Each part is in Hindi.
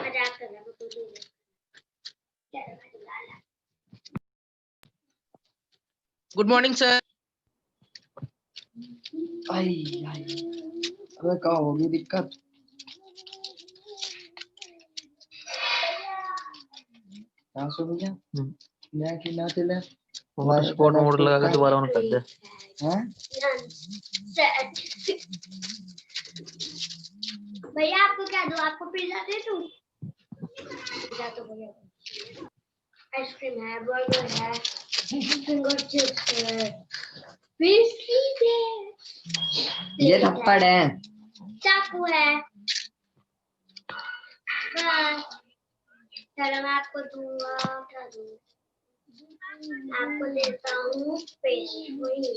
मजाक कर रहा हूँ। Good morning sir. अबे क्या होगी दिक्कत? भैया मैं कि ना चले हॉटस्पॉट मोड लगा के दोबारा ऑन कर दे। हैं भैया आपको क्या दूं? आपको पिज्जा दे दूं? पिज्जा तो भैया आइसक्रीम है, बर्गर है, फिंगर चिप्स है, बिस्किट है, ये थप्पड़ है, चाकू है। बस चलो मैं आपको दूंगा, क्या दूं? आपको देता हूँ pastry. Gauri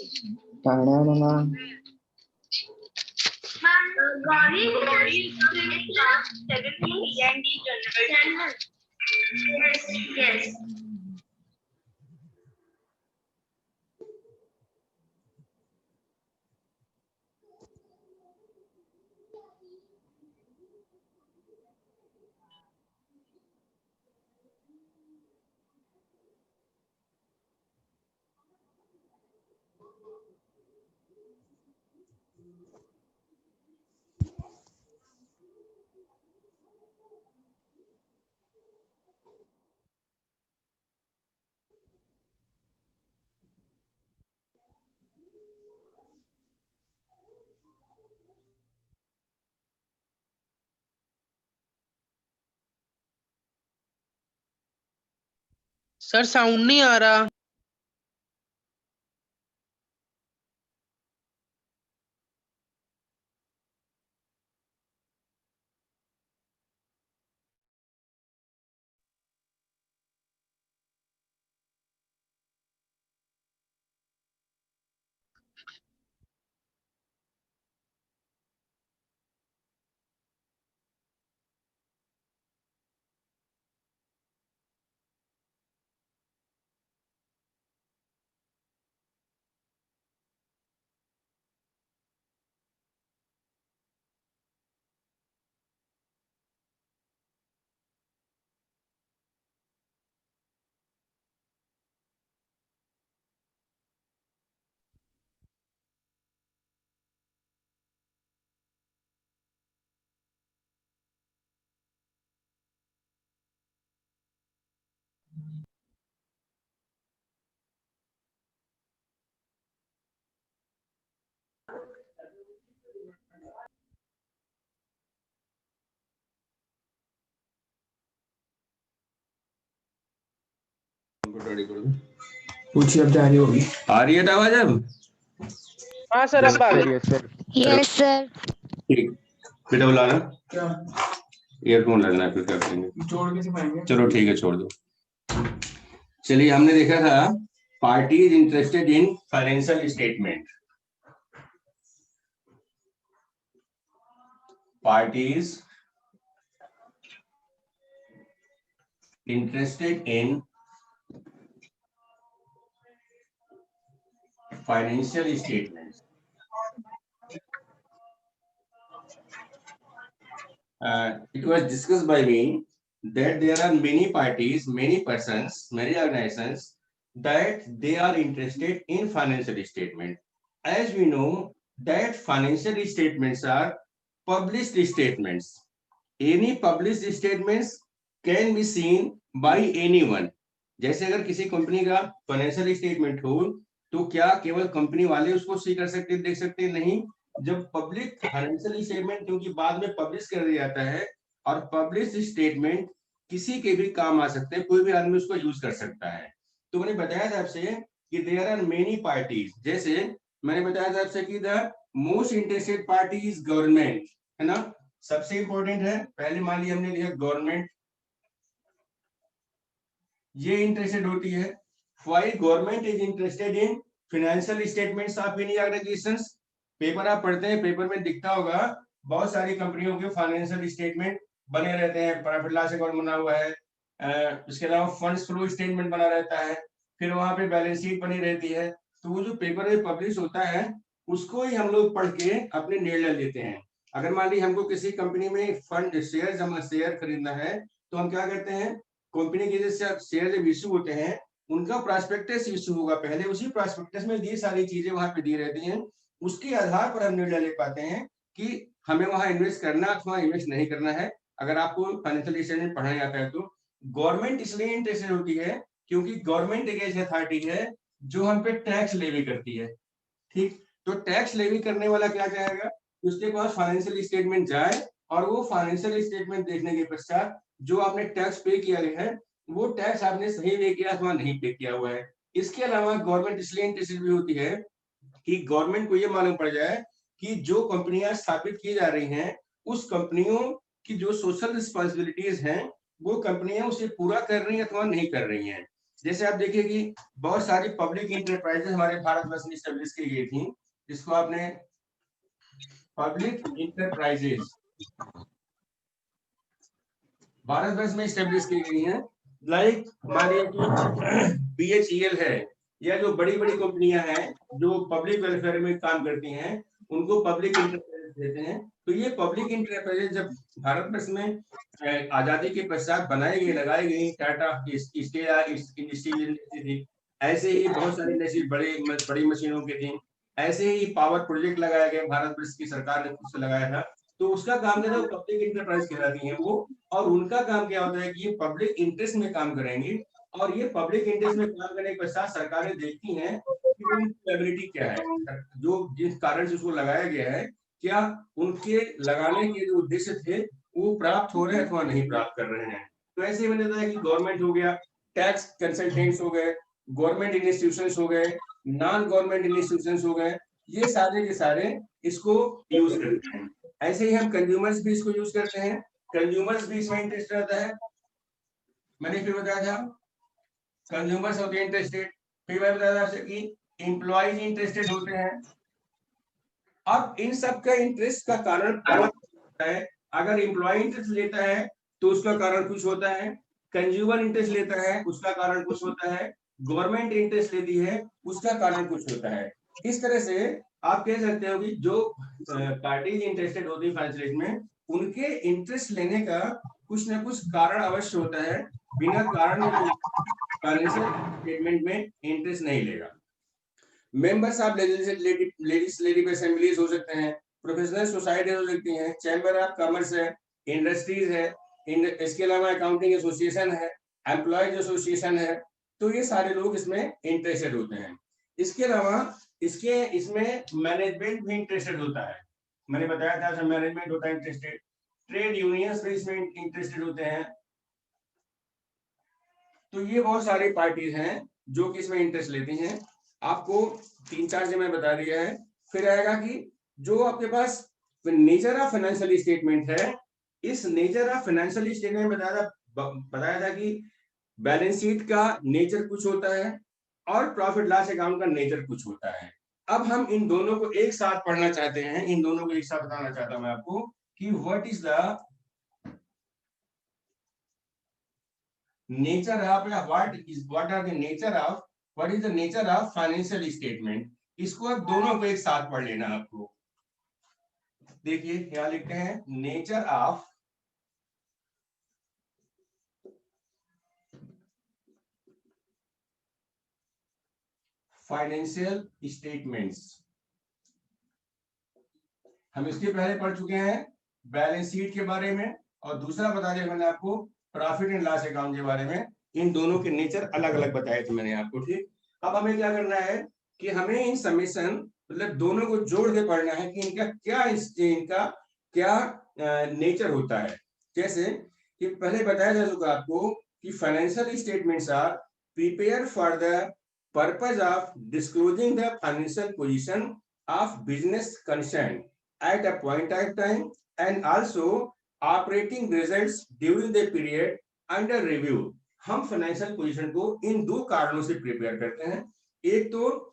yes. Sir sound नहीं आ रहा। पूछिए, अब जा रही होगी। आ रही है आवाज अब? हाँ सर अब आ रही है सर। Yes sir. ठीक, बेटा बुलाना। क्या? ईयरफोन लगना है, फिर कर देंगे। जोड़ के सिखाएंगे। चलो ठीक है, छोड़ दो। चलिए, हमने देखा था party is interested in financial statement. Parties interested in financial statements. It was discussed by me that there are many parties, many persons, many organizations that they are interested in financial statement. As we know that financial statements are published statements. Any published statements can be seen by anyone. जैसे अगर किसी कंपनी का फाइनेंशियल स्टेटमेंट हो तो क्या केवल कंपनी वाले उसको सी कर सकते, देख सकते? नहीं। जब पब्लिक फाइनेंशियल स्टेटमेंट क्योंकि बाद में पब्लिश कर दिया जाता है, और पब्लिश स्टेटमेंट किसी के भी काम आ सकते हैं, कोई भी आदमी उसको यूज कर सकता है। तो मैंने बताया था आपसे कि देयर आर मेनी पार्टीज। जैसे मैंने बताया था आपसे कि the most interested party is government, है ना? सबसे इंपॉर्टेंट है। पहले मान लिया हमने लिया गवर्नमेंट, ये इंटरेस्टेड होती है। While government is interested in financial statements of any organisations. Paper आप पढ़ते हैं, पेपर में दिखता होगा बहुत सारी कंपनियों के फाइनेंशियल स्टेटमेंट बने रहते हैं। प्रॉफिट लॉस अकाउंट बना हुआ है, इसके अलावा फंड्स फ्लो स्टेटमेंट बना रहता है, फिर वहां पे बैलेंस शीट बनी रहती है। तो वो जो पेपर में पब्लिश होता है उसको ही हम लोग पढ़ के अपने निर्णय लेते हैं। अगर मान लीजिए हमको किसी कंपनी में फंड शेयर खरीदना है, तो हम क्या करते हैं, कंपनी के जैसे शेयर जब इश्यू होते हैं, उनका प्रॉस्पेक्टस इश्यू होगा पहले, उसी प्रॉस्पेक्टस में ये सारी चीजें वहां पे दी रहती हैं, उसके आधार पर हम निर्णय ले पाते हैं कि हमें वहां इन्वेस्ट करना अथवा इन्वेस्ट नहीं करना है। अगर आपको फाइनेंशियल स्टेटमेंट पढ़ाया जाता है तो गवर्नमेंट इसलिए इंटरेस्टेड होती है क्योंकि गवर्नमेंट एक ऐसी अथॉरिटी है जो हम पे टैक्स लेवी करती है। ठीक, तो टैक्स लेवी करने वाला क्या चाहेगा, उसके पास फाइनेंशियल स्टेटमेंट जाए और वो फाइनेंशियल स्टेटमेंट देखने के पश्चात जो आपने टैक्स पे किया है वो टैक्स आपने सही पे किया अथवा नहीं पे किया हुआ है। इसके अलावा गवर्नमेंट इसलिए इंटरेस्टेड भी होती है कि गवर्नमेंट को ये मालूम पड़ जाए कि जो कंपनियां स्थापित की जा रही हैं उस कंपनियों की जो सोशल रिस्पॉन्सिबिलिटीज हैं वो कंपनियां उसे पूरा कर रही हैं अथवा नहीं कर रही हैं। जैसे आप देखिए कि बहुत सारी पब्लिक इंटरप्राइजेस हमारे भारतवर्ष में स्टैब्लिश की गई थी, जिसको आपने पब्लिक इंटरप्राइजेस भारतवर्ष में स्टैब्लिश की गई हैं। लाइक हमारे BHEL है, या जो बड़ी बड़ी कंपनियां हैं जो पब्लिक वेलफेयर में काम करती हैं उनको पब्लिक इंटरप्राइजेस देते हैं। तो ये पब्लिक इंटरप्राइजेस जब भारतवर्ष में आजादी के पश्चात बनाई गई, लगाई गई, टाटा इंडस्ट्री, ऐसे ही बहुत सारी इंडस्ट्री बड़ी मशीनों की थी, ऐसे ही पावर प्रोजेक्ट लगाया गया, भारतवर्ष की सरकार ने खुद से लगाया था, तो उसका काम जो पब्लिक इंटरप्राइज कहलाती है वो, और उनका काम क्या होता है कि ये पब्लिक इंटरेस्ट में काम करेंगे, और ये पब्लिक इंटरेस्ट में काम करने के पश्चात सरकारें देखती हैं कि उनकी एबिलिटी क्या है, जो जिस कारण से उसको लगाया गया है क्या उनके लगाने के जो उद्देश्य थे वो प्राप्त हो रहे हैं अथवा नहीं प्राप्त कर रहे हैं। तो ऐसे ही मैंने बताया कि गवर्नमेंट हो गया, टैक्स कंसल्टेंट्स हो गए, गवर्नमेंट इंस्टीट्यूशंस हो गए, नॉन गवर्नमेंट इंस्टीट्यूशंस हो गए, ये सारे के सारे इसको यूज करते हैं। ऐसे ही हम कंज्यूमर्स भी इसको यूज करते हैं, कंज्यूमर्स भी इसमें इंटरेस्ट रहता है। मैंने फिर बताया था कंज्यूमर्स होते हैं इंटरेस्टेड, फिर मैं बताया था आपसे कि एम्प्लॉइज इंटरेस्टेड होते हैं। अब इन सब का इंटरेस्ट का कारण होता है, अगर एम्प्लॉय इंटरेस्ट लेता है तो उसका कारण कुछ होता है, कंज्यूमर इंटरेस्ट लेता है उसका कारण कुछ होता है, गवर्नमेंट इंटरेस्ट लेती है उसका कारण कुछ होता है। इस तरह से आप कह सकते हो कि जो पार्टीज इंटरेस्टेड होती है फाइनेंशियल में, उनके इंटरेस्ट लेने का कुछ ना कुछ कारण अवश्य होता है, बिना कारण फाइनेंशियल स्टेटमेंट में इंटरेस्ट नहीं लेगा। मेंबर्स ऑफ लेजिस्लेटिव असेंबलीज हो सकते हैं, प्रोफेशनल सोसाइटीज हो सकती हैं, चैम्बर ऑफ कॉमर्स है, इंडस्ट्रीज है, इसके अलावा अकाउंटिंग एसोसिएशन है, एम्प्लॉयज एसोसिएशन है, तो ये सारे लोग इसमें इंटरेस्टेड होते हैं। इसके अलावा इसमें मैनेजमेंट भी इंटरेस्टेड होता है, मैंने बताया था मैनेजमेंट होता है इंटरेस्टेड, ट्रेड यूनियंस भी इसमें इंटरेस्टेड होते हैं। तो ये बहुत सारी पार्टीज हैं जो कि इसमें इंटरेस्ट लेती हैं। आपको 3-4 से मैं बता दिया है। फिर आएगा कि जो आपके पास नेचर ऑफ फाइनेंशियल स्टेटमेंट है, इस नेचर ऑफ फाइनेंशियल स्टेटमेंट बताया था कि बैलेंस शीट का नेचर कुछ होता है और प्रॉफिट लॉस अकाउंट का नेचर कुछ होता है। अब हम इन दोनों को एक साथ पढ़ना चाहते हैं, इन दोनों को एक साथ बताना चाहता हूं मैं आपको कि what is the nature of what is the nature of financial statement. इसको आप दोनों को एक साथ पढ़ लेना। आपको देखिए क्या लिखते हैं, नेचर ऑफ फाइनेंशियल स्टेटमेंट्स। हम इसके पहले पढ़ चुके हैं बैलेंस शीट के बारे में, और दूसरा बता दिया मैंने आपको प्रॉफिट एंड लॉस अकाउंट के बारे में। इन दोनों के नेचर अलग अलग बताए थे मैंने आपको। ठीक, अब हमें क्या करना है कि हमें इन समेशन मतलब दोनों को जोड़ के पढ़ना है कि इनका क्या नेचर होता है। जैसे कि पहले बताया जा चुका आपको कि financial statements are prepare for the purpose of disclosing the financial position of business concern at a point of time and also operating results during the period under review। हम फाइनेंशियल पोजीशन को इन दो कारणों से प्रिपेयर करते हैं। एक तो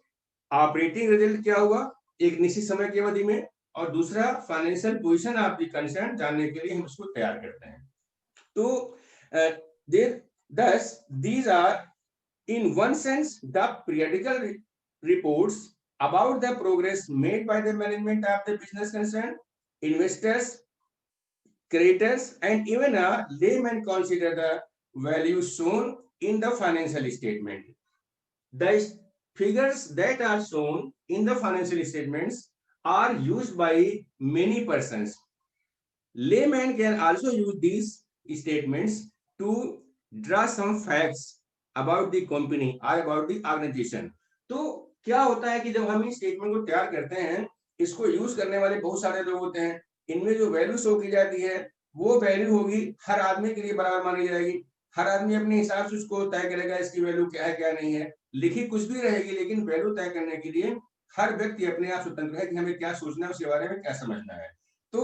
ऑपरेटिंग रिजल्ट क्या हुआ एक निश्चित समय की अवधि में, और दूसरा financial position of the concern जानने के लिए हम उसको तैयार करते हैं। तो thus these are in one sense the periodical reports about the progress made by the management of the business concern, investors, creditors, and even a layman consider the value shown in the financial statement. The figures that are shown in the financial statements are used by many persons. Layman can also use these statements to draw some facts about the company or about the organization. तो क्या होता है कि जब हम इस स्टेटमेंट को तैयार करते हैं, इसको यूज करने वाले बहुत सारे लोग होते हैं। इनमें जो वैल्यू शो की जाती है वो वैल्यू होगी हर आदमी के लिए बराबर मानी जाएगी। हर आदमी अपने हिसाब से उसको तय करेगा इसकी वैल्यू क्या है क्या नहीं है। लिखी कुछ भी रहेगी लेकिन वैल्यू तय करने के लिए हर व्यक्ति अपने आप स्वतंत्र है कि हमें क्या सोचना है, उसके बारे में क्या समझना है। तो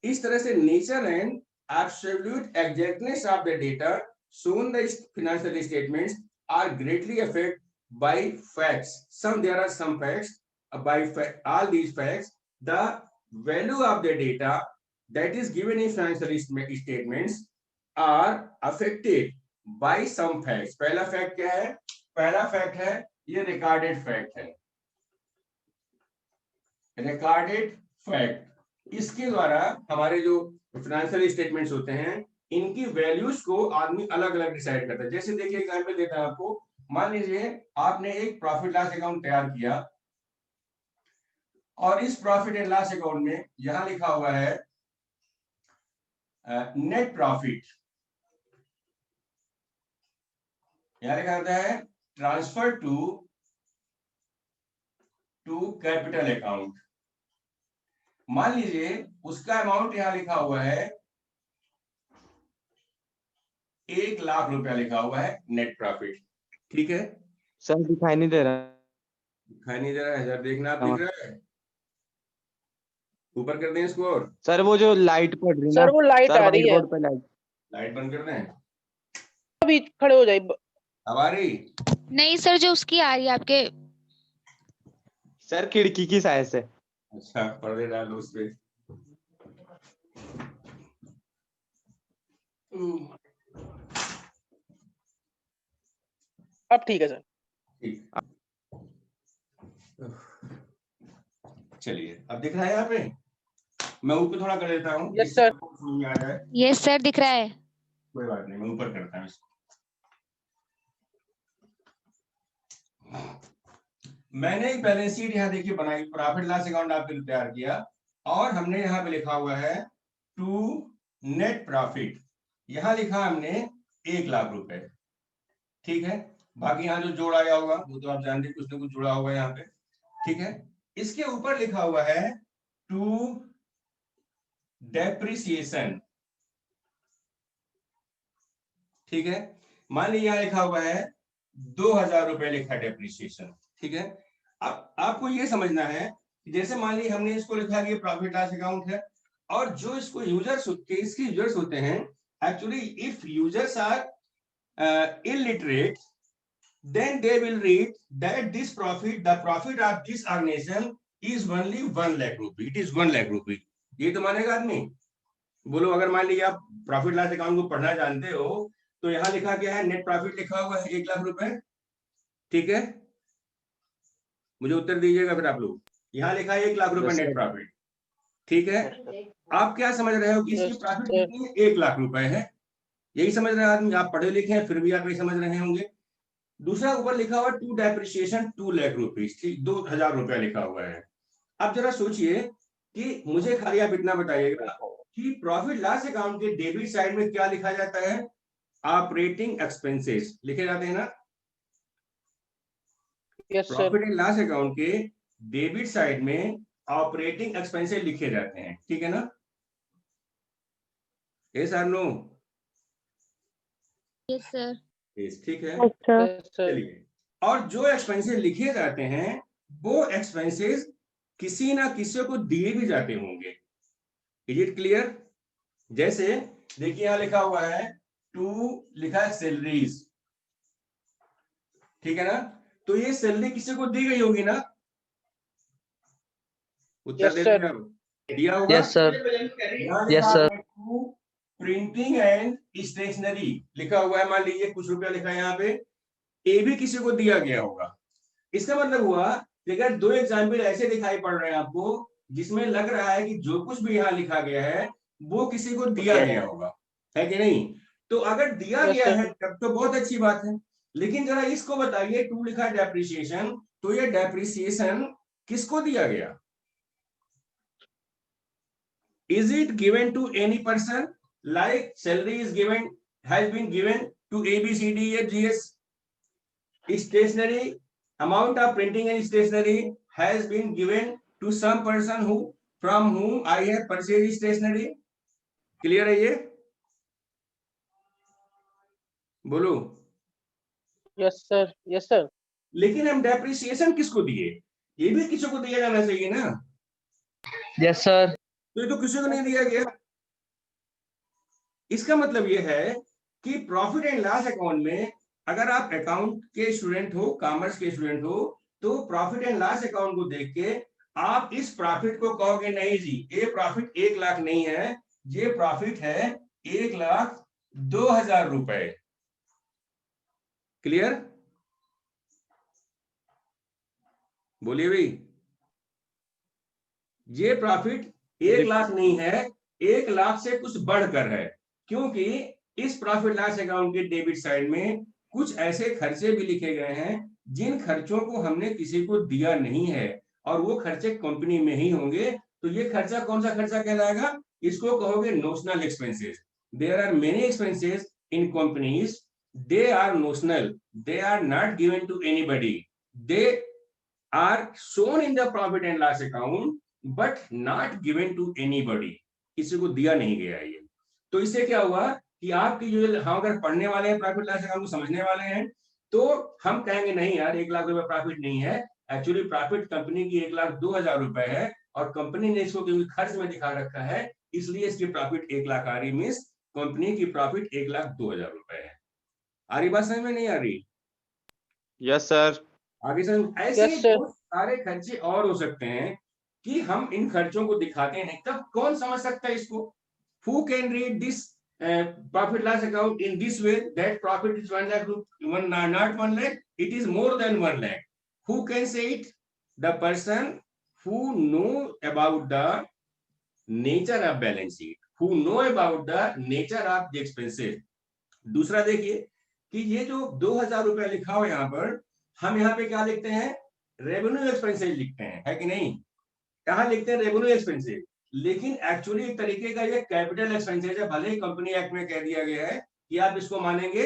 इस तरह से nature and absolute exactness of the data shown in the financial statements are greatly affected by facts. There are some facts. By all these facts, the value of the data that is given in financial statements are affected by some facts. पहला fact क्या है? पहला fact है ये recorded fact है। Recorded fact, इसके द्वारा हमारे जो फाइनेंशियल स्टेटमेंट्स होते हैं इनकी वैल्यूज को आदमी अलग अलग डिसाइड करता है। जैसे देखिए एग्जांपल देता हूं आपको, मान लीजिए आपने एक प्रॉफिट लॉस अकाउंट तैयार किया और इस प्रॉफिट एंड लॉस अकाउंट में यहां लिखा हुआ है नेट प्रॉफिट, यहां लिखा होता है ट्रांसफर टू कैपिटल अकाउंट। मान लीजिए उसका अमाउंट यहां लिखा हुआ है 1 लाख रुपया लिखा हुआ है नेट प्रॉफिट। ठीक है सर, दिखाई नहीं दे रहा। दिखाई नहीं दे रहा है सर, देखना आप दिख रहा है, ऊपर कर दें इसको और सर वो जो लाइट पड़ रही है सर ना, वो लाइट सर आ रही है, व्हाइट बोर्ड पे लाइट बंद कर दें। अभी खड़े हो जाए। अब आ रही? नहीं सर, जो उसकी आ रही है आपके। सर खिड़की की साइड से। अच्छा पर्दे डालो उस पे। अब ठीक है सर। चलिए अब दिख रहा है यहाँ पे, मैं ऊपर थोड़ा कर देता हूँ। Yes sir. यस सर, दिख रहा है। कोई बात नहीं, मैं ऊपर करता हूँ इसको। मैंने एक बैलेंस शीट यहाँ देखिए बनाई, प्रॉफिट लॉस अकाउंट आपके लिए तैयार किया और हमने यहाँ पे लिखा हुआ है टू नेट प्रॉफिट, यहाँ लिखा हमने 1 लाख रुपए। ठीक है, बाकी यहाँ जो जोड़ आया होगा वो तो आप जानते हैं, कुछ ना कुछ जुड़ा होगा यहाँ पे। ठीक है, इसके ऊपर लिखा हुआ है टू डेप्रिसिएशन। ठीक है, मान लीजिए यहाँ लिखा हुआ है 2000 रुपए लिखा है डेप्रिसिएशन। ठीक है, अब आपको ये समझना है कि जैसे मान लीजिए हमने इसको लिखा कि प्रॉफिट लॉस अकाउंट है और जो इसको यूजर्स इसके यूजर्स होते हैं, actually if users are illiterate then they will read that this profit, the profit of this organization is only 1 lakh rupee. It is 1 lakh rupee. ये तो मानेगा आदमी? बोलो, अगर मान लीजिए आप प्रॉफिट लॉस अकाउंट को पढ़ना जानते हो तो यहाँ लिखा क्या है, नेट प्रॉफिट लिखा हुआ है 1 लाख रुपए। ठीक है, मुझे उत्तर दीजिएगा फिर आप लोग। यहाँ लिखा है 1 लाख रुपए नेट प्रॉफिट। ठीक है, आप क्या समझ रहे हो कि इसकी प्रॉफिट कितनी है? 1 लाख रुपए है, यही समझ रहे हैं आदमी। आप पढ़े लिखे हैं फिर भी आप यही समझ रहे होंगे। दूसरा ऊपर लिखा हुआ टू डेप्रिसिएशन 2 लाख रुपीज, 2000 रुपया लिखा हुआ है। अब जरा सोचिए कि मुझे खाली आप इतना बताइएगा कि प्रॉफिट लॉस अकाउंट के डेबिट साइड में क्या लिखा जाता है? ऑपरेटिंग एक्सपेंसेस लिखे जाते हैं ना। Yes sir. Profit and loss account के डेबिट साइड में ऑपरेटिंग एक्सपेंसेस लिखे जाते हैं। ठीक है ना? यस और नो? Yes sir. ठीक है, अच्छा चलिए। और जो एक्सपेंसेस लिखे जाते हैं वो एक्सपेंसेस किसी ना किसी को दिए भी जाते होंगे। Is it clear? जैसे देखिए यहाँ लिखा हुआ है टू, लिखा है सैलरीज। ठीक है ना? तो ये सैलरी किसी को दी गई होगी ना? उत्तर दे दीजिए आप। दिया होगा। Yes sir. Yes sir. Printing and stationery लिखा हुआ है, मान लीजिए कुछ रुपया लिखा है यहाँ पे, ये भी किसी को दिया गया होगा। इसका मतलब हुआ कि अगर दो एग्जाम्पल ऐसे दिखाई पड़ रहे हैं आपको जिसमें लग रहा है कि जो कुछ भी यहाँ लिखा गया है वो किसी को दिया गया होगा, है कि नहीं? तो अगर दिया Yes, गया sir. है तब तो बहुत अच्छी बात है, लेकिन जरा इसको बताइए, टू लिखा है डेप्रिसिएशन, तो ये डेप्रिसिएशन किसको दिया गया? Is it given to any person? Like salary is given, has been given to A, B, C, D, E, F, G, H. Stationery, amount of printing and stationery has been given to some person who, from whom I have purchased stationery. Clear है ये? बोलो। Yes, sir. Yes, sir. लेकिन हम डेप्रिसिएशन किसको दिए? ये भी किसी को दिया जाना चाहिए ना? Yes sir. तो ये तो किसी को नहीं दिया गया। इसका मतलब ये है कि प्रॉफिट एंड लॉस अकाउंट में अगर आप अकाउंट के स्टूडेंट हो, कॉमर्स के स्टूडेंट हो, तो प्रॉफिट एंड लॉस अकाउंट को देख के आप इस प्रॉफिट को कहोगे नहीं जी ये प्रॉफिट 1 लाख नहीं है, ये प्रॉफिट है 1,02,000 रुपए। क्लियर? बोलिए भाई, ये प्रॉफिट 1 लाख नहीं है, 1 लाख से कुछ बढ़कर है, क्योंकि इस प्रॉफिट लॉस अकाउंट के डेबिट साइड में कुछ ऐसे खर्चे भी लिखे गए हैं जिन खर्चों को हमने किसी को दिया नहीं है और वो खर्चे कंपनी में ही होंगे। तो ये खर्चा कौन सा खर्चा कहलाएगा? इसको कहोगे notional expenses. There are many expenses in companies, they are notional, they are not given to anybody, they are shown in the profit and loss account but not given to anybody, किसी को दिया नहीं गया ये। तो इससे क्या हुआ कि आपकी जो हम अगर पढ़ने वाले हैं प्रॉफिट लॉस अकाउंट को समझने वाले हैं तो हम कहेंगे नहीं यार 1 लाख रुपए प्रॉफिट नहीं है, एक्चुअली प्रॉफिट कंपनी की 1,02,000 रुपए है और कंपनी ने इसको क्योंकि खर्च में दिखा रखा है इसलिए इसकी प्रॉफिट 1 लाख आ रही, मींस कंपनी की प्रॉफिट 1,02,000 रुपए है। आ रही बात समझ में नहीं आ रही? Yes sir. आगे समझ। ऐसे Yes, sir. बहुत सारे खर्चे और हो सकते हैं कि हम इन खर्चों को दिखाते नहीं, तब कौन समझ सकता है इसको? Who can read this profit loss account in this way that profit is 1 lakh, not 1 lakh, it is more than 1 lakh. Who can say it? The person who know about the nature of balance sheet, who know about the nature of the expenses. दूसरा देखिए कि ये जो 2,000 रुपए लिखा हो यहाँ पर, हम यहाँ पे क्या लिखते हैं? रेवेन्यू एक्सपेंसेस लिखते हैं, है कि नहीं? कहाँ लिखते हैं? रेवेन्यू एक्सपेंसेस, लेकिन एक्चुअली एक तरीके का ये कैपिटल एक्सपेंसेस है। भले ही कंपनी एक्ट में कह दिया गया है कि आप इसको मानेंगे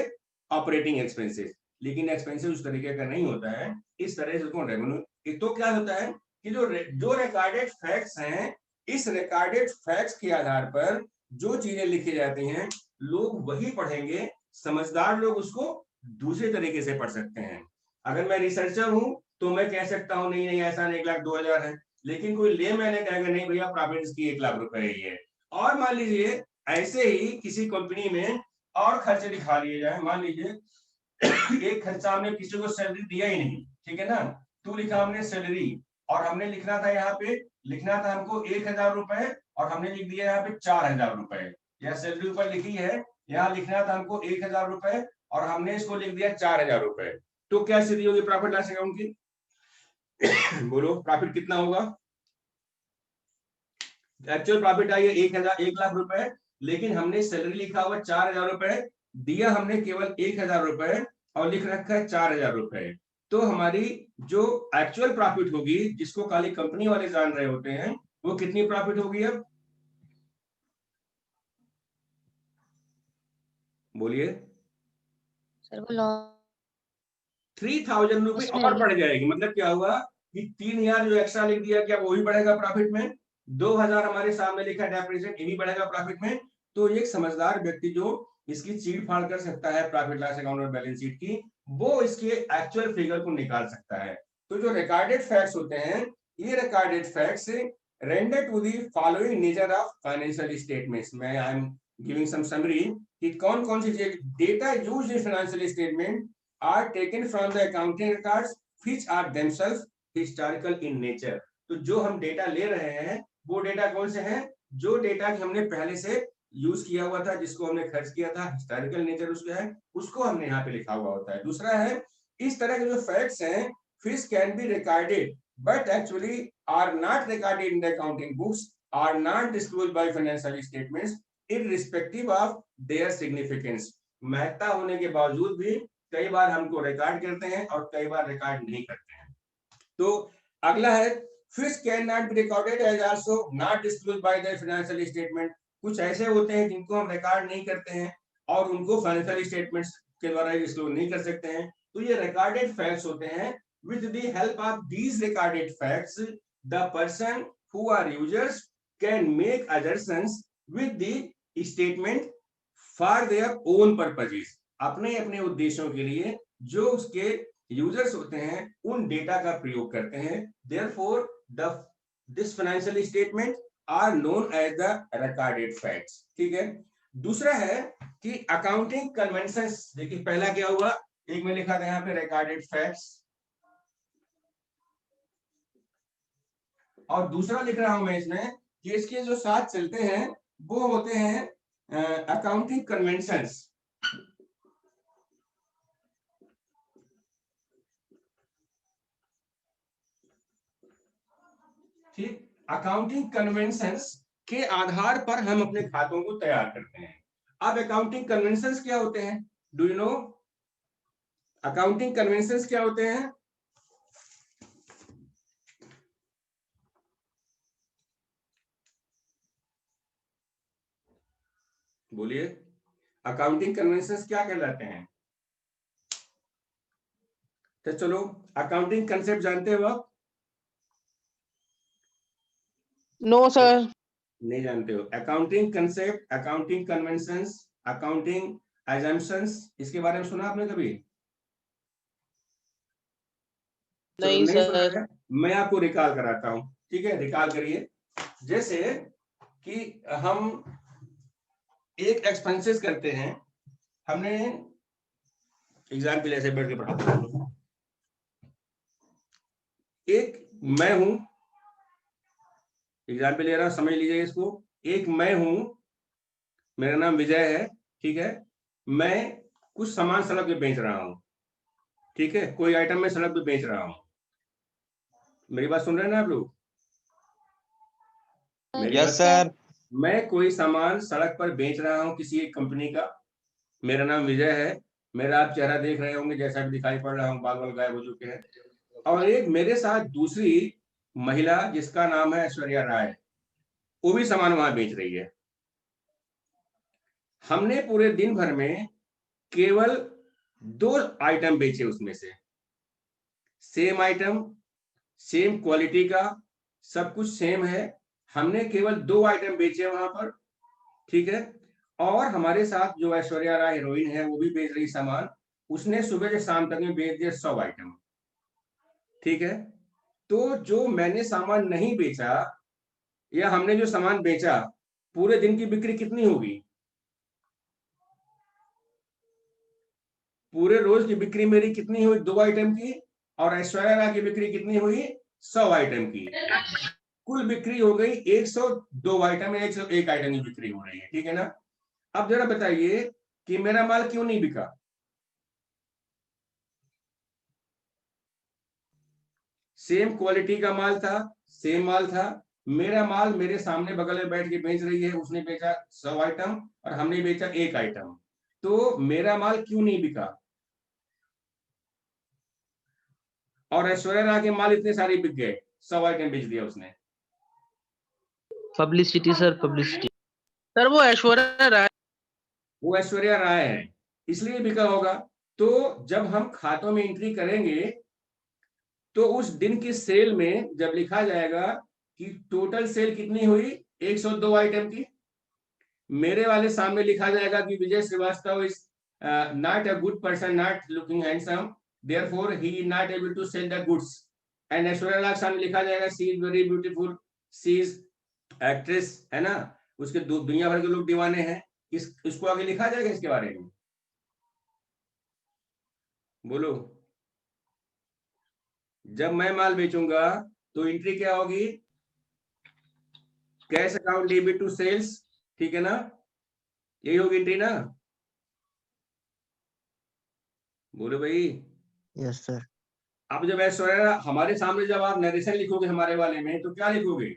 ऑपरेटिंग एक्सपेंसेस, लेकिन एक्सपेंसेस उस तरीके का नहीं होता है, इस तरह से उसको रेवेन्यू। तो क्या होता है कि जो रिकॉर्डेड फैक्ट्स हैं, इस रिकॉर्डेड फैक्ट्स के आधार पर जो चीजें लिखी जाती हैं लोग वही पढ़ेंगे, समझदार लोग उसको दूसरे तरीके से पढ़ सकते हैं। अगर मैं रिसर्चर हूं तो मैं कह सकता हूं नहीं नहीं ऐसा नहीं 1,02,000 है, लेकिन कोई ले मैंने कहेगा नहीं भैया प्रॉफिट इसकी 1 लाख रुपए ही है। और मान लीजिए ऐसे ही किसी कंपनी में और खर्चे दिखा लिए जाए, मान लीजिए एक खर्चा हमने किसी को सैलरी दिया ही नहीं, ठीक है ना, तो लिखा हमने सैलरी और हमने लिखना था यहाँ पे, लिखना था हमको 1,000 रुपए और हमने लिख दिया यहाँ पे 4,000 रुपए। यह सैलरी ऊपर लिखी है, यहाँ लिखना था हमको 1,000 रुपए और हमने इसको लिख दिया 4,000 रुपए। तो क्या स्थिति होगी प्रॉफिट लॉस अकाउंट की? बोलो प्रॉफिट कितना होगा? एक्चुअल प्रॉफिट आई है 1 लाख रुपए, लेकिन हमने सैलरी लिखा हुआ 4,000 रुपए, दिया हमने केवल 1,000 रुपए और लिख रखा है 4,000 रुपए। तो हमारी जो एक्चुअल प्रॉफिट होगी, जिसको खाली कंपनी वाले जान रहे होते हैं, वो कितनी प्रॉफिट होगी? अब बोलिए। सर वो 3,000 रुपए और बढ़ जाएगी। मतलब क्या हुआ कि 3,000 जो एक्स्ट्रा लिख दिया, क्या वो भी बढ़ेगा प्रॉफिट में? 2,000 हमारे सामने लिखा डेप्रिसिएशन, ये भी बढ़ेगा प्रॉफिट में। तो एक समझदार व्यक्ति जो इसकी चीट फाड़ कर सकता है प्रॉफिट लॉस अकाउंट और बैलेंस शीट की, वो इसके एक्चुअल फिगर को निकाल सकता है। तो जो रिकॉर्डेड फैक्ट्स होते हैं, ये recorded facts render to the following nature of financial statements. मैं I am giving some summary कि कौन कौन सी data used in financial statement are taken from the accounting records which are themselves historical in nature। तो जो हम डेटा ले रहे हैं वो डेटा कौन से हैं? जो डेटा हमने पहले से यूज किया हुआ था, जिसको हमने खर्च किया था, हिस्टोरिकल नेचर उसका है, उसको हमने यहाँ पे लिखा हुआ होता है। दूसरा है इस तरह के जो फैक्ट्स हैं, fish can be recorded but actually are not recorded in the accounting books, are not disclosed by financial statements, irrespective of their significance. महत्ता होने के बावजूद भी कई बार हमको रिकॉर्ड करते हैं और कई बार रिकॉर्ड नहीं करते हैं। तो अगला है fish can not be recorded as also not disclosed by the financial statement. कुछ ऐसे होते हैं जिनको हम रिकॉर्ड नहीं करते हैं और उनको फाइनेंशियल स्टेटमेंट्स के द्वारा डिस्क्लोज नहीं कर सकते हैं। तो ये रिकॉर्डेड फैक्ट्स होते हैं। With the help of these recorded facts the person who are users can make assertions with the statement for their own purposes। अपने अपने उद्देश्यों के लिए जो उसके यूजर्स होते हैं उन डेटा का प्रयोग करते हैं। Therefore, this financial statement are known as the recorded facts। ठीक है। दूसरा है कि अकाउंटिंग कन्वेंशंस। देखिए पहला क्या हुआ, एक में लिखा था यहाँ पे रिकॉर्डेड फैक्ट्स, और दूसरा लिख रहा हूं मैं इसमें कि इसके जो साथ चलते हैं वो होते हैं अकाउंटिंग कन्वेंशंस। ठीक, अकाउंटिंग कन्वेंशंस के आधार पर हम अपने खातों को तैयार करते हैं। अब अकाउंटिंग कन्वेंशंस क्या होते हैं? Do you know accounting conventions क्या होते हैं? बोलिए, अकाउंटिंग कन्वेंशंस क्या कहलाते हैं? तो चलो अकाउंटिंग कंसेप्ट जानते हो आप? No, sir. नहीं जानते हो। Accounting concept, accounting conventions, accounting assumptions, इसके बारे में सुना आपने कभी? नहीं नहीं सुना सर। है, मैं आपको रिकॉल कराता हूं। ठीक है, रिकॉल करिए। जैसे कि हम एक एक्सपेंसेस करते हैं, हमने एग्जाम्पल ऐसे बैठ के पढ़ाता हूं। एक मैं हूं, एग्जाम्पल ले रहा हूं, समझ लीजिए इसको। एक मैं हूं, मेरा नाम विजय है। ठीक है, मैं कुछ सामान सड़क पे बेच रहा हूं। ठीक है, कोई आइटम मैं सड़क पे बेच रहा हूं। मेरी बात सुन रहे हैं ना आप लोग? मेरी यस बात, सर। मैं कोई सामान सड़क पर बेच रहा हूं किसी एक कंपनी का। मेरा नाम विजय है। मेरा आप चेहरा देख रहे होंगे, जैसा भी दिखाई पड़ रहा हूं, बाल बाल गायब हो चुके हैं। और एक मेरे साथ दूसरी महिला जिसका नाम है ऐश्वर्या राय, वो भी सामान वहां बेच रही है। हमने पूरे दिन भर में केवल 2 आइटम बेचे, उसमें से सेम आइटम, सेम क्वालिटी का, सब कुछ सेम है। हमने केवल 2 आइटम बेचे वहां पर। ठीक है, और हमारे साथ जो ऐश्वर्या राय हीरोइन है वो भी बेच रही सामान। उसने सुबह से शाम तक में बेच दिया 100 आइटम। ठीक है, तो जो मैंने सामान नहीं बेचा या हमने जो सामान बेचा, पूरे दिन की बिक्री कितनी होगी? पूरे रोज की बिक्री मेरी कितनी हुई? 2 आइटम की। और ऐश्वर्या राय की बिक्री कितनी हुई? 100 आइटम की। कुल बिक्री हो गई 102 आइटम, 101 आइटम की बिक्री हो रही है। ठीक है ना? अब जरा बताइए कि मेरा माल क्यों नहीं बिका? सेम क्वालिटी का माल था, सेम माल था। मेरा माल मेरे सामने बगल में बैठ के बेच रही है, उसने बेचा 100 आइटम और हमने बेचा 1 आइटम। तो मेरा माल क्यों नहीं बिका? और ऐश्वर्या राय के माल इतने सारे बिक गए, 100 आइटम बेच दिया उसने। Publicity sir, publicity. सर वो ऐश्वर्या राय। वो ऐश्वर्या राय है, इसलिए बिका होगा। तो जब हम खातों में एंट्री करेंगे तो उस दिन की सेल में जब लिखा जाएगा कि टोटल सेल कितनी हुई 102 आइटम की, मेरे वाले सामने लिखा जाएगा कि Vijay Srivastava is not a good person, not looking handsome, therefore he is not able to sell the goods. And Aishwarya Rai सामने लिखा जाएगा she is very beautiful, she is actress, है ना, उसके दुनिया भर के लोग दीवाने हैं। इसको आगे लिखा जाएगा इसके बारे में? बोलो। जब मैं माल बेचूंगा तो एंट्री क्या होगी? Cash account debit to sales. ठीक है ना, यही होगी एंट्री ना? बोलो भाई। Yes sir. अब जब ऐश्वर्या हमारे सामने जब आप नरेशन लिखोगे हमारे वाले में तो क्या लिखोगे?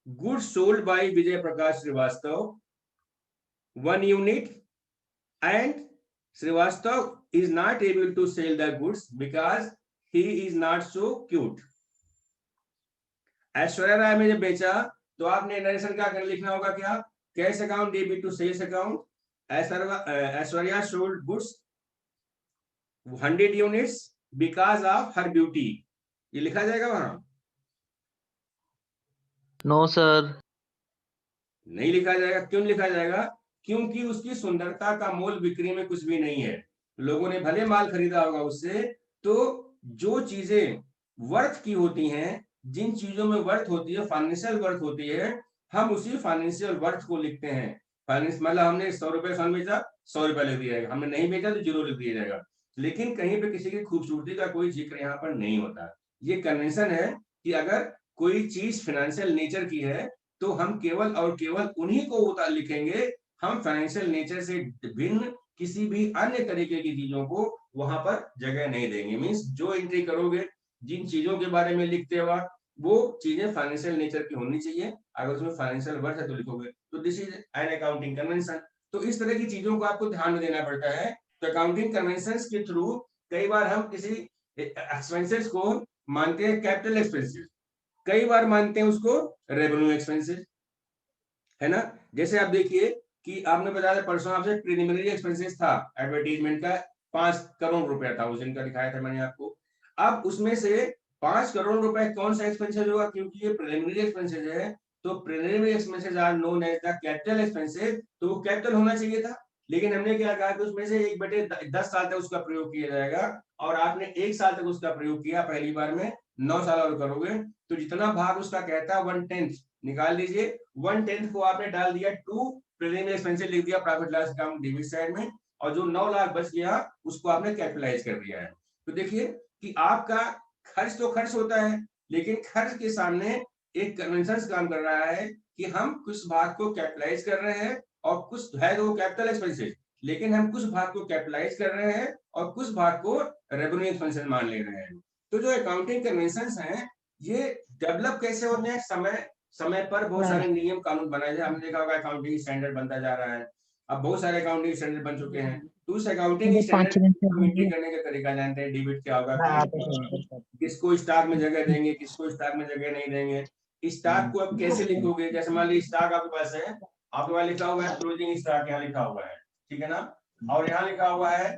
Goods sold by Vijay Prakash Srivastava 1 unit, and Srivastava is not able to sell the goods because he is not so cute. Aishwarya Rai ने जब बेचा तो आपने नरेशन क्या कर लिखना होगा? क्या cash account debit to sales account, Aishwarya sold goods 100 units because of her beauty. ये लिखा जाएगा वहां? No, sir. नहीं लिखा जाएगा। क्यों लिखा जाएगा? क्योंकि उसकी सुंदरता का मोल बिक्री में कुछ भी नहीं है। लोगों ने भले माल खरीदा होगा उससे, तो जो चीजें वर्थ की होती हैं, जिन चीजों में वर्थ होती है, फाइनेंशियल वर्थ होती है, हम उसी फाइनेंशियल वर्थ को लिखते हैं। फाइनेंस मतलब हमने 100 रुपए सोना बेचा, 100 रुपए लिख दिया जाएगा, हमने नहीं बेचा तो 0 लिख दिया जाएगा। लेकिन कहीं पे किसी की खूबसूरती का कोई जिक्र यहाँ पर नहीं होता। ये कन्वेंशन है कि अगर कोई चीज फाइनेंशियल नेचर की है तो हम केवल और केवल उन्हीं को उतार लिखेंगे। हम फाइनेंशियल नेचर से भिन्न किसी भी अन्य तरीके की चीजों को वहां पर जगह नहीं देंगे। मींस जो एंट्री करोगे, जिन चीजों के बारे में लिखते हो वो चीजें फाइनेंशियल नेचर की होनी चाहिए। अगर उसमें फाइनेंशियल वर्थ है तो लिखोगे। तो this is an accounting convention. तो इस तरह की चीजों को आपको ध्यान में देना पड़ता है। तो अकाउंटिंग कन्वेंशन के थ्रू कई बार हम किसी एक्सपेंसेस को मानते हैं कैपिटल एक्सपेंसेस, कई बार मानते हैं उसको रेवेन्यू एक्सपेंसेस, है ना। जैसे आप देखिए कि आपने बताया परसों आपसे प्रीलिमिनरी एक्सपेंसेस था एडवर्टाइजमेंट का 5 करोड़ रुपया था, उस दिन का दिखाया था मैंने आपको। अब उसमें से 5 करोड़ रुपए कौन सा एक्सपेंसेस होगा? क्योंकि ये प्रीलिमिनरी एक्सपेंसेस है तो preliminary expenses are known as the capital expenses, तो वो कैपिटल होना चाहिए था। लेकिन हमने क्या कहा कि उसमें से 1/10 साल तक उसका प्रयोग किया जाएगा, और आपने 1 साल तक उसका प्रयोग किया पहली बार में, 9 साल और करोगे तो जितना भाग उसका कहता है 1/10 निकाल लीजिए। 1/10 को आपने डाल दिया टू प्रीलिमिनरी एक्सपेंसेस लिख दिया profit loss account debit side में, और जो 9 लाख बच गया उसको आपने कैपिटलाइज कर दिया है। तो देखिए कि आपका खर्च तो खर्च होता है, लेकिन खर्च के सामने एक कन्वेंशन काम कर रहा है कि हम कुछ भाग को कैपिटलाइज कर रहे हैं और कुछ है तो कैपिटल एक्सपेंसेस, लेकिन हम कुछ भाग को कैपिटलाइज कर रहे हैं और कुछ भाग को रेवेन्यू एक्सपेंसेस मान ले रहे हैं। तो जो अकाउंटिंग कन्वेंशंस हैं ये डेवलप कैसे होते हैं? समय पर बहुत सारे नियम कानून बनाए जाए। हमने देखा होगा अकाउंटिंग स्टैंडर्ड बनता जा रहा है, अब बहुत सारे अकाउंटिंग स्टैंडर्ड बन चुके हैं। तो उस अकाउंटिंग स्टैंडर्ड एंट्री करने का तरीका जानते हैं। डेबिट क्या होगा, किसको स्टॉक में जगह देंगे, किसको स्टॉक में जगह नहीं देंगे, स्टॉक को आप कैसे लिखोगे। जैसे मान लीजिए स्टॉक आपके पास है, आपके पास लिखा हुआ है क्लोजिंग स्टॉक, यहाँ लिखा हुआ है, ठीक है ना, और यहाँ लिखा हुआ है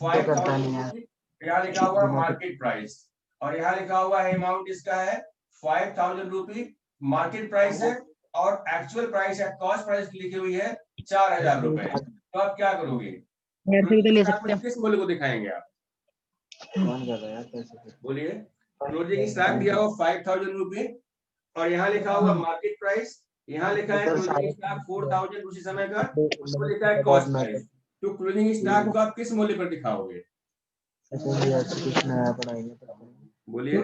5,000, यहाँ लिखा हुआ है मार्केट प्राइस, और यहाँ लिखा हुआ है अमाउंट इसका है 5,000 रुपी मार्केट प्राइस है, और एक्चुअल प्राइस है कॉस्ट प्राइस लिखी हुई है 4,000 रुपए। तो आप क्या करोगे? किस मूल्य को दिखाएंगे आप? बोलिए। क्लोजिंग स्टॉक दिया हुआ 5,000 रुपए, और यहाँ लिखा हुआ मार्केट प्राइस, यहाँ लिखा है क्लोजिंग स्टॉक 4,000 उसी समय का, उसको लिखा है कॉस्ट प्राइस। तो क्लोजिंग स्टॉक को आप किस मूल्य पर दिखाओगे? बोलिए।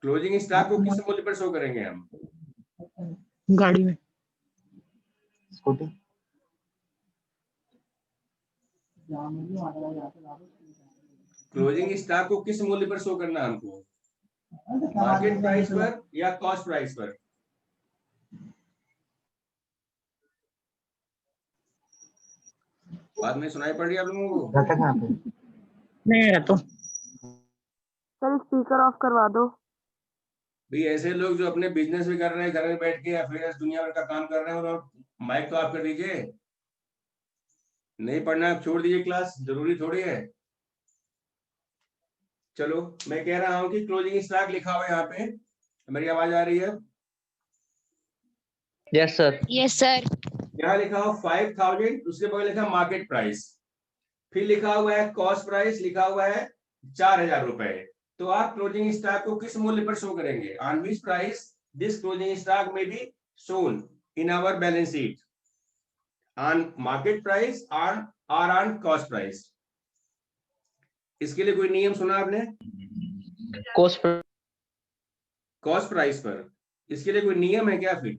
क्लोजिंग स्टॉक को किस मूल्य पर शो करेंगे हम? गाड़ी में स्कूटी क्लोजिंग स्टॉक को किस मूल्य पर शो करना हमको? मार्केट प्राइस पर या कॉस्ट प्राइस पर? बात में सुनाई पड़ रही है आप लोगों को? नहीं है तो सर स्पीकर ऑफ करवा दो। भाई ऐसे लोग जो अपने बिजनेस भी कर रहे हैं घर में बैठ के, या फिर दुनिया भर का काम कर रहे हैं, और माइक तो आप कर दीजिए। नहीं पढ़ना आप छोड़ दीजिए, क्लास जरूरी थोड़ी है। चलो मैं कह रहा हूं कि क्लोजिंग स्टॉक लिखा हुआ है यहाँ पे, मेरी आवाज आ रही है? Yes sir. Yes sir. यहाँ लिखा हुआ 5,000, उसके बगल लिखा मार्केट प्राइस, फिर लिखा हुआ है कॉस्ट प्राइस, लिखा हुआ है 4,000 रुपए। तो आप क्लोजिंग स्टॉक को किस मूल्य पर शो करेंगे? On which price this closing stock में be shown in our balance sheet, on market price और ऑन कॉस्ट प्राइस। इसके लिए कोई नियम सुना आपने? कॉस्ट प्राइस पर इसके लिए कोई नियम है क्या? फिर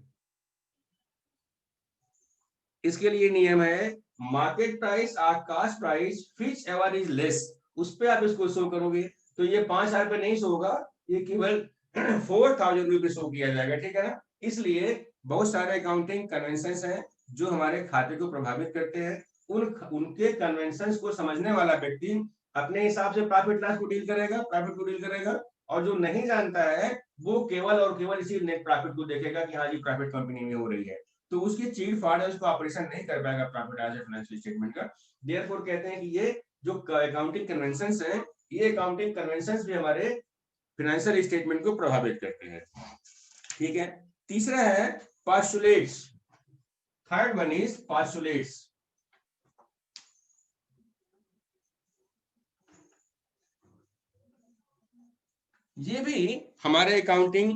इसके लिए नियम है मार्केट प्राइस और cost price which ever is less, उस पे आप इसको शो करोगे तो ये 5,000 पे नहीं शो होगा, ये केवल 4,000 रुपये शो किया जाएगा, ठीक है ना। इसलिए बहुत सारे अकाउंटिंग कन्वेंशंस हैं जो हमारे खाते को प्रभावित करते हैं। उनके कन्वेंशंस को समझने वाला व्यक्ति अपने हिसाब से प्रॉफिट लॉस को डील करेगा, और जो नहीं जानता है वो केवल और केवल इसी नेट प्रॉफिट को देखेगा कि हाँ जी प्रॉफिट कंपनी में हो रही है, तो उसकी चीट फाड़ है, उसको ऑपरेशन नहीं कर पाएगा profit as a financial statement का। देयरफॉर कहते हैं कि ये जो अकाउंटिंग कन्वेंशंस हैं, ये अकाउंटिंग कन्वेंशंस भी हमारे फाइनेंशियल स्टेटमेंट को प्रभावित करते हैं, ठीक है। तीसरा है postulates, third one is postulates. ये भी हमारे अकाउंटिंग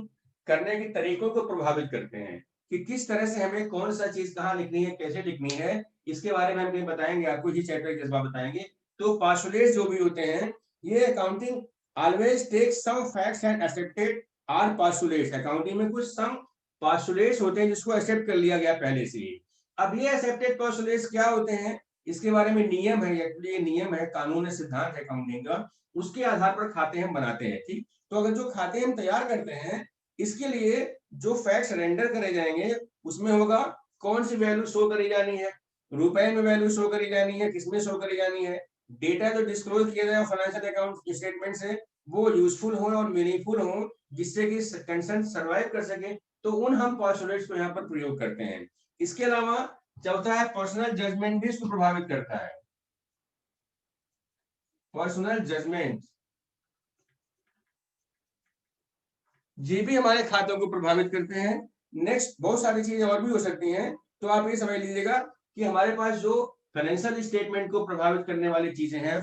करने के तरीकों को प्रभावित करते हैं कि किस तरह से हमें कौन सा चीज कहाँ लिखनी है, कैसे लिखनी है, इसके बारे में हम कहीं बताएंगे आपको, इसी चैप्टर के जज्बा बताएंगे। तो पोस्टुलेट्स जो भी होते हैं, ये accounting always take some facts and accepted are postulates. Accounting में कुछ सम पोस्टुलेट्स होते हैं जिसको एक्सेप्ट कर लिया गया पहले से ही। अब ये एक्सेप्टेड पोस्टुलेट्स क्या होते हैं, इसके बारे में नियम है, एक्चुअली नियम है, कानून है, सिद्धांत है अकाउंटिंग का, उसके आधार पर खाते हम बनाते हैं, ठीक। तो अगर जो खाते हम तैयार करते हैं, इसके लिए जो फैक्ट्स रेंडर करे जाएंगे उसमें होगा कौन सी वैल्यू शो करी जानी है, रुपए में वैल्यू शो करी जानी है, किसमें शो करी जानी है, डेटा जो डिस्क्लोज किया जाए फाइनेंशियल अकाउंट स्टेटमेंट से वो यूजफुल हो और मीनिंगफुल हो, जिससे कि कंसर्न सर्वाइव कर सके, तो उन हम पोस्टुलेट्स को यहाँ पर प्रयोग करते हैं। इसके अलावा चौथा है पर्सनल जजमेंट भी इसको प्रभावित करता है। पर्सनल जजमेंट ये भी हमारे खातों को प्रभावित करते हैं। नेक्स्ट बहुत सारी चीजें और भी हो सकती हैं, तो आप ये समझ लीजिएगा कि हमारे पास जो फाइनेंशियल स्टेटमेंट को प्रभावित करने वाली चीजें हैं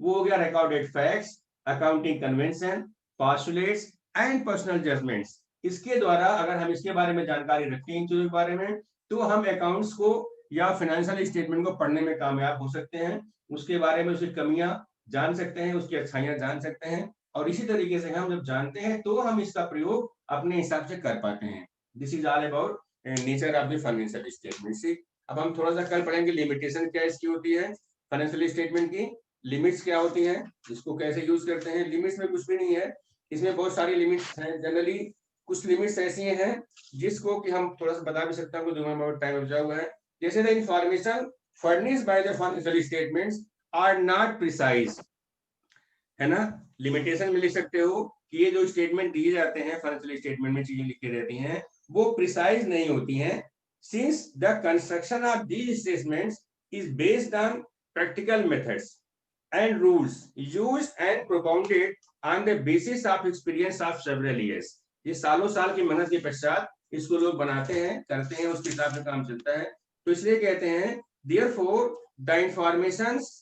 वो हो गया recorded facts, accounting convention, postulates and personal judgements. इसके द्वारा अगर हम इसके बारे में जानकारी रखते हैं इन चीजों के बारे में, तो हम अकाउंट्स को या फाइनेंशियल स्टेटमेंट को पढ़ने में कामयाब हो सकते हैं, उसके बारे में उसकी कमियां जान सकते हैं, उसकी अच्छाइयां जान सकते हैं, और इसी तरीके से हम जब जानते हैं तो हम इसका प्रयोग अपने हिसाब से कर पाते हैं। This is all about nature of the financial statement. अब हम थोड़ा सा कल पढ़ेंगे लिमिटेशन क्या इसकी होती है, फाइनेंशियल स्टेटमेंट की लिमिट्स क्या होती हैं, इसको कैसे यूज करते हैं। लिमिट्स में कुछ भी नहीं है, इसमें बहुत सारी लिमिट्स हैं। जनरली कुछ लिमिट्स ऐसी हैं जिसको कि हम थोड़ा सा बता भी सकते हैं, टाइम बचा हुआ है। जैसे the information furnished by the financial statements are not precise, है ना। लिमिटेशन में लिख सकते हो कि ये जो स्टेटमेंट दिए जाते हैं फाइनेंशियल स्टेटमेंट में चीजें लिखी रहती हैं वो प्रिसाइज नहीं होती हैं, since the construction of these statements is based on practical methods and rules used and propounded on the basis of experience of several years. ये सालों साल की मेहनत के पश्चात इसको लोग बनाते हैं, करते हैं, उसके हिसाब से काम चलता है। तो इसलिए कहते हैं therefore the informations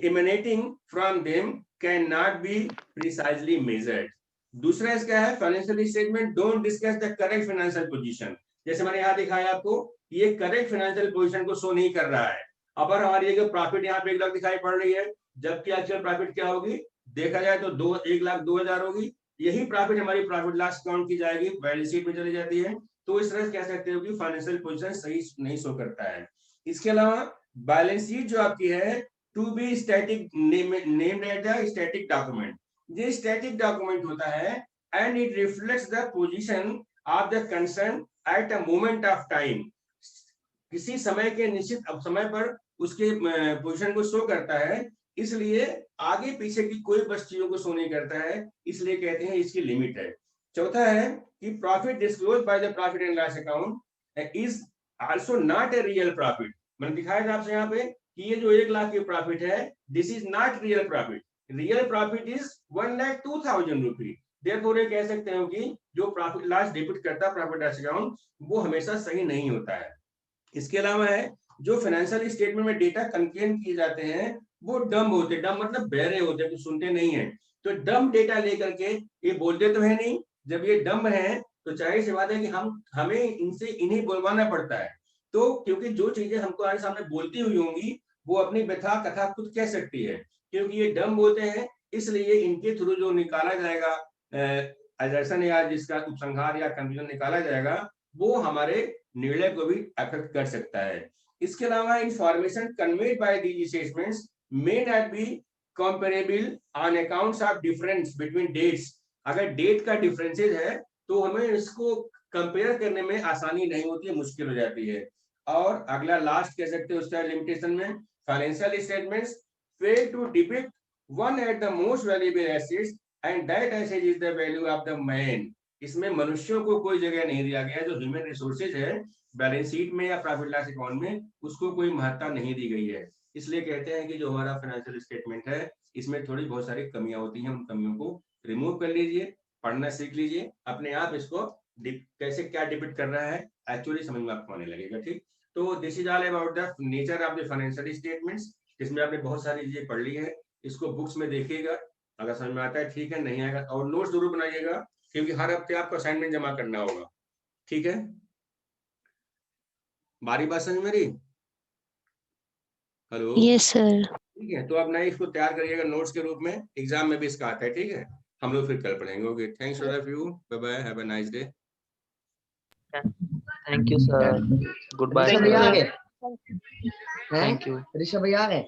emanating from them cannot be precisely measured। दूसरा इसका है financial statement don't discuss the correct financial position. जैसे मैंने यहाँ दिखाया आपको, ये करेक्ट फाइनेंशियल पोजीशन को शो नहीं कर रहा है। अब हमारी ये प्रॉफिट यहाँ पे 1 लाख दिखाई पड़ रही है, जबकि एक्चुअल प्रॉफिट क्या होगी देखा जाए तो 1,02,000 होगी। यही प्रॉफिट हमारी प्रॉफिट लॉस अकाउंट की जाएगी, बैलेंस शीट में चली जाती है। तो इस तरह से कह सकते हो कि फाइनेंशियल पोजीशन सही नहीं शो करता है। इसके अलावा बैलेंस शीट जो आपकी है to be static named as a static document, ये स्टैटिक डॉक्यूमेंट होता है and it reflects the position of the concern at a moment of time. किसी समय के निश्चित समय पर उसके पोजीशन को शो करता है, इसलिए आगे पीछे की कोई बस चीजों को शो नहीं करता है, इसलिए कहते हैं इसकी लिमिट है। चौथा है कि profit disclose by the profit and loss account is also not a real profit. मैंने दिखाया था आपसे यहाँ पे कि ये जो 1 लाख की प्रॉफिट है this is not real profit, real profit is 1,02,000 rupee. Therefore ये कह सकते हो कि जो प्रॉफिट लॉस डेबिट करता प्रॉफिट लॉस अकाउंट वो हमेशा सही नहीं होता है। इसके अलावा है जो फाइनेंशियल स्टेटमेंट में डेटा कंटेन किए जाते हैं वो डम्ब होते हैं, डम्ब मतलब बहरे होते हैं, सुनते नहीं है। तो डम्ब डेटा लेकर के ये बोलते तो है नहीं, जब ये डम्ब है तो जाहिर सी बात है कि हमें इनसे इन्हें बुलवाना पड़ता है। तो क्योंकि जो चीजें हमको आगे सामने बोलती हुई होंगी वो अपनी व्यथा कथा खुद कह सकती है, क्योंकि ये डम्ब होते हैं, इसलिए इनके थ्रू जो निकाला जाएगा एजर्शन या जिसका उपसंहार या कंक्लूजन निकाला जाएगा वो हमारे निर्णय को भी अफेक्ट कर सकता है। इसके अलावा information conveyed bye these statements may not be comparable on accounts of difference between dates. अगर डेट का डिफरेंसेस है तो हमें इसको कंपेयर करने में आसानी नहीं होती है, मुश्किल हो जाती है। और अगला लास्ट कह सकते हैं उसका लिमिटेशन में, financial statements fail to depict one at the most valuable assets and that asset is the value of the man. इसमें मनुष्यों को कोई जगह नहीं दिया गया, जो ह्यूमन रिसोर्सेज है बैलेंस शीट में या प्रॉफिट लॉस अकाउंट में उसको कोई महत्ता नहीं दी गई है। इसलिए कहते हैं कि जो हमारा फाइनेंशियल स्टेटमेंट है इसमें थोड़ी बहुत सारी कमियां होती हैं, उन कमियों को रिमूव कर लीजिए, पढ़ना सीख लीजिए, अपने आप इसको कैसे क्या डिपिक्ट कर रहा है एक्चुअली समझ में आपको आने लगेगा। ठीक, तो this is all about the nature of the financial statements, जिसमें आपने बहुत सारी चीजें पढ़ ली है। इसको बुक्स में देखिएगा, अगर समझ में आता है ठीक है, नहीं आएगा और नोट्स जरूर बनाइएगा, क्योंकि हर हफ्ते आपको असाइनमेंट जमा करना होगा। ठीक है, बारी बात समझ मेरी? Hello, yes sir. ठीक है, तो आप नए इसको तैयार करिएगा नोट्स के रूप में, एग्जाम में भी इसका आता है। ठीक है, हम लोग फिर कल पढ़ेंगे। Okay, thanks all of you, bye bye, have a nice day. Thank you, sir. Goodbye. Rishabh भैया आ sir. गए? Thank you. ऋषभ भैया आ गए?